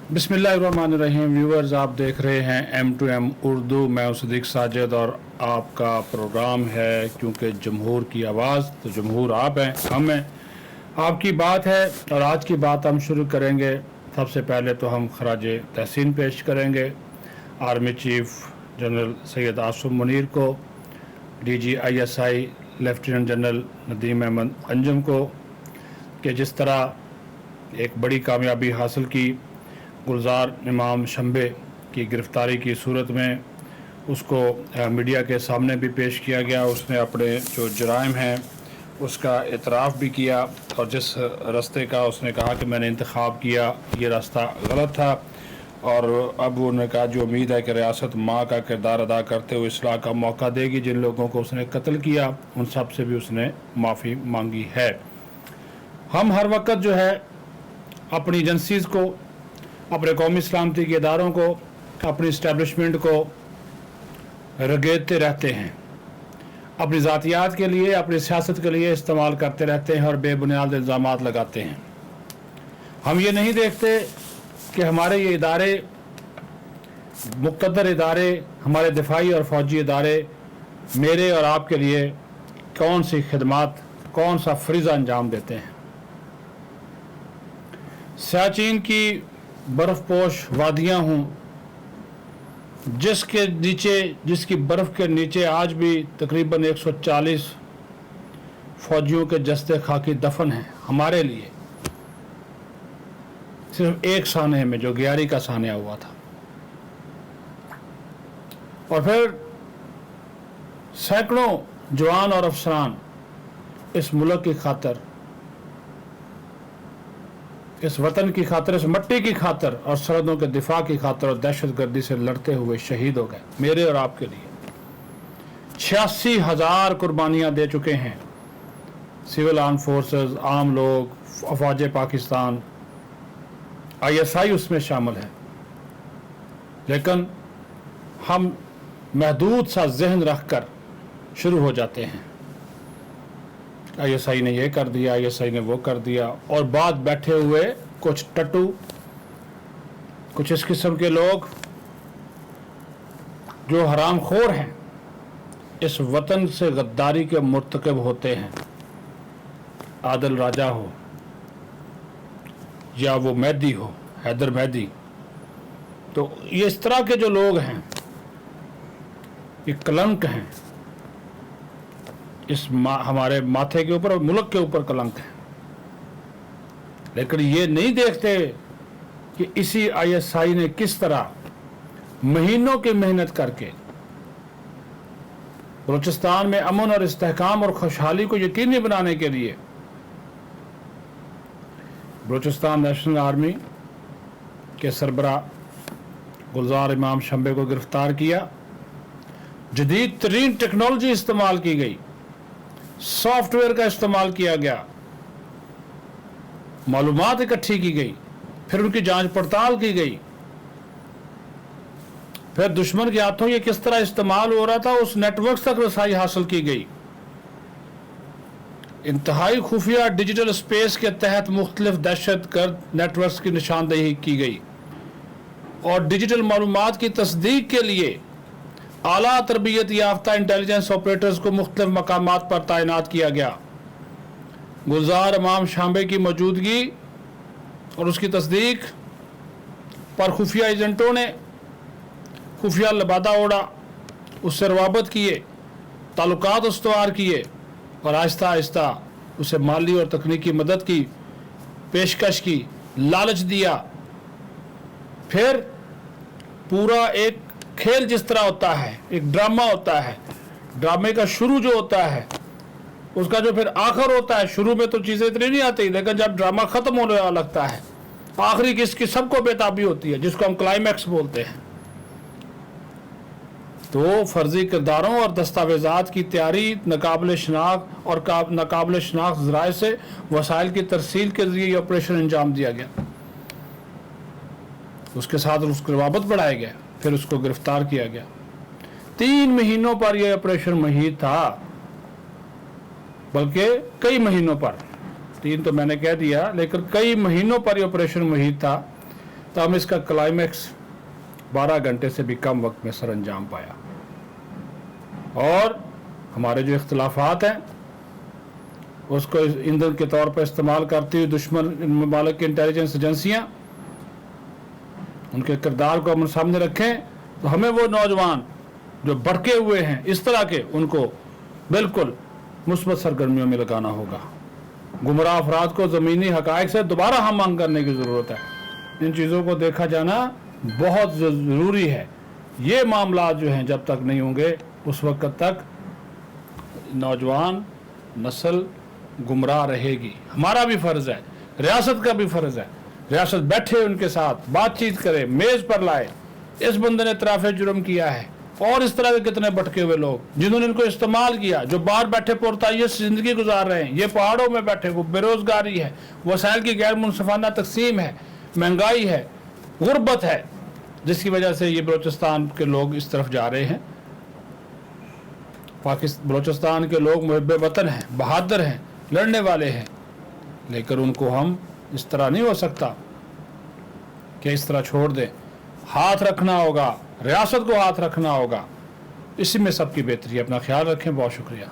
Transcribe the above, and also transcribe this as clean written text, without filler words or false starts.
बिस्मिल्लाहिर्रहमानिर्रहीम। व्यूअर्स, आप देख रहे हैं M2M उर्दू। मैं हूं सदीक साजिद और आपका प्रोग्राम है क्योंकि जमहूर की आवाज़, तो जमहूर आप हैं, हम हैं, आपकी बात है। और आज की बात हम शुरू करेंगे। सबसे पहले तो हम खराज तहसीन पेश करेंगे army chief general Syed Asim Munir को, DG ISI lieutenant general Nadeem Ahmed Anjum को, कि जिस तरह एक बड़ी कामयाबी हासिल की गुलजार इमाम शंबे की गिरफ़्तारी की सूरत में, उसको मीडिया के सामने भी पेश किया गया। उसने अपने जो जराइम हैं उसका एतराफ़ भी किया और जिस रास्ते का उसने कहा कि मैंने इंतखाब किया ये रास्ता गलत था। और अब उन्होंने कहा जो उम्मीद है कि रियासत माँ का किरदार अदा करते हुए इस्लाह का मौका देगी। जिन लोगों को उसने कत्ल किया उन सब से भी उसने माफ़ी मांगी है। हम हर वक्त जो है अपनी एजेंसीज़ को, अपने कौमी सलामती के इदारों को, अपनी इस्टेब्लिशमेंट को रगेदते रहते हैं, अपनी ज़ातियात के लिए, अपनी सियासत के लिए इस्तेमाल करते रहते हैं और बेबुनियाद इल्ज़ामात लगाते हैं। हम ये नहीं देखते कि हमारे ये इदारे, मुक़द्दर इदारे, हमारे दिफाई और फ़ौजी इदारे मेरे और आपके लिए कौन सी खिदमात, कौन सा फ़रीज़ा अंजाम देते हैं। सियाचिन की बर्फ़पोश वादियाँ हों जिसके नीचे, जिसकी बर्फ़ के नीचे आज भी तकरीबन 140 फ़ौजियों के जस्ते खाकी दफन हैं, हमारे लिए सिर्फ एक साने में जो गियारी का सानिया हुआ था। और फिर सैकड़ों जवान और अफसरान इस मुल्क की खातर, इस वतन की खातर, इस मट्टी की खातर और सरहदों के दिफा की खातर और दहशतगर्दी से लड़ते हुए शहीद हो गए, मेरे और आपके लिए। 86,000 कुर्बानियाँ दे चुके हैं सिविल आर्म फोर्सेस, आम लोग, अफवाज पाकिस्तान, ISI उसमें शामिल है। लेकिन हम महदूद सा जहन रख कर शुरू हो जाते हैं, ISI ने ये कर दिया, ISI ने वो कर दिया। और बाद बैठे हुए कुछ टट्टू, कुछ इस किस्म के लोग जो हरामखोर हैं, इस वतन से गद्दारी के मुर्तकब होते हैं। आदिल राजा हो या वो मेहदी हो, हैदर मेहदी, तो ये इस तरह के जो लोग हैं ये कलंक हैं, हमारे माथे के ऊपर और मुल्क के ऊपर कलंक है। लेकिन ये नहीं देखते कि इसी ISI ने किस तरह महीनों की मेहनत करके बलूचिस्तान में अमन और इस्तेहकाम और खुशहाली को यकीनी बनाने के लिए बलूचिस्तान नेशनल आर्मी के सरबराह गुलजार इमाम शंबे को गिरफ्तार किया। जदीद तरीन टेक्नोलॉजी इस्तेमाल की गई, सॉफ्टवेयर का इस्तेमाल किया गया, मालूमात इकट्ठी की गई, फिर उनकी जांच पड़ताल की गई, फिर दुश्मन के हाथों ये किस तरह इस्तेमाल हो रहा था उस नेटवर्क तक रसाई हासिल की गई। इंतहाई खुफिया डिजिटल स्पेस के तहत मुख्तलिफ दहशतगर्द नेटवर्क की निशानदेही की गई और डिजिटल मालूमात की तस्दीक के लिए आला तरबियत याफ्ता इंटेलिजेंस ऑपरेटर्स को मुख्तलिफ मकामात पर तैनात किया गया। गुलजार इमाम शांबे की मौजूदगी और उसकी तस्दीक पर खुफिया एजेंटों ने खुफिया लबादा ओढ़ा, उससे रवाबत किए, ताल्लुकात उस्तवार किए और आहिस्ता आहिस्ता उसे माली और तकनीकी मदद की पेशकश की, लालच दिया। फिर पूरा एक खेल जिस तरह होता है, एक ड्रामा होता है, ड्रामे का शुरू जो होता है उसका जो फिर आखिर होता है, शुरू में तो चीज़ें इतनी नहीं आती, लेकिन जब ड्रामा ख़त्म होने वाला लगता है, आखिरी किसकी सबको बेताबी होती है, जिसको हम क्लाइमैक्स बोलते हैं। तो फर्जी किरदारों और दस्तावेज़ात की तैयारी, नाकाबिल शनाख्त और नाकाबिल शनाख्त ज़राए से वसाइल की तरसील के जरिए ऑपरेशन अंजाम दिया गया। उसके साथ उसकी रवाबत बढ़ाया गया, फिर उसको गिरफ्तार किया गया। 3 महीनों पर यह ऑपरेशन मुहित था, बल्कि कई महीनों पर, 3 तो मैंने कह दिया, लेकिन कई महीनों पर यह ऑपरेशन मुहित था। तब इसका क्लाइमेक्स 12 घंटे से भी कम वक्त में सर अंजाम पाया। और हमारे जो इख्तलाफात हैं उसको ईंधन के तौर पर इस्तेमाल करती हुई दुश्मन ममालिक की इंटेलिजेंस एजेंसियाँ उनके किरदार को हम सामने रखें, तो हमें वो नौजवान जो भड़के हुए हैं इस तरह के, उनको बिल्कुल मुस्बत सरगर्मियों में लगाना होगा। गुमराह अफराद को ज़मीनी हक़ाइक़ से दोबारा हम मांग करने की ज़रूरत है। इन चीज़ों को देखा जाना बहुत ज़रूरी है। ये मामला जो हैं जब तक नहीं होंगे उस वक्त तक नौजवान नस्ल गुमराह रहेगी। हमारा भी फ़र्ज़ है, रियासत का भी फ़र्ज़ है, रियासत बैठे उनके साथ बातचीत करे, मेज़ पर लाए, इस बंदे ने इतराफ़े जुर्म किया है, और इस तरह के कितने भटके हुए लोग जिन्होंने इनको इस्तेमाल किया, जो बाहर बैठे पुरतायश ज़िंदगी गुजार रहे हैं, ये पहाड़ों में बैठे, वो बेरोज़गारी है, वसाइल की गैर मुनसफ़ाना तकसीम है, महंगाई है, गुर्बत है, जिसकी वजह से ये बलूचिस्तान के लोग इस तरफ जा रहे हैं। बलूचिस्तान के लोग मुहब्बे वतन हैं, बहादुर हैं, लड़ने वाले हैं, लेकिन उनको हम इस तरह नहीं हो सकता कि इस तरह छोड़ दें। हाथ रखना होगा, रियासत को हाथ रखना होगा। इसी में सबकी बेहतरी है। अपना ख्याल रखें। बहुत शुक्रिया।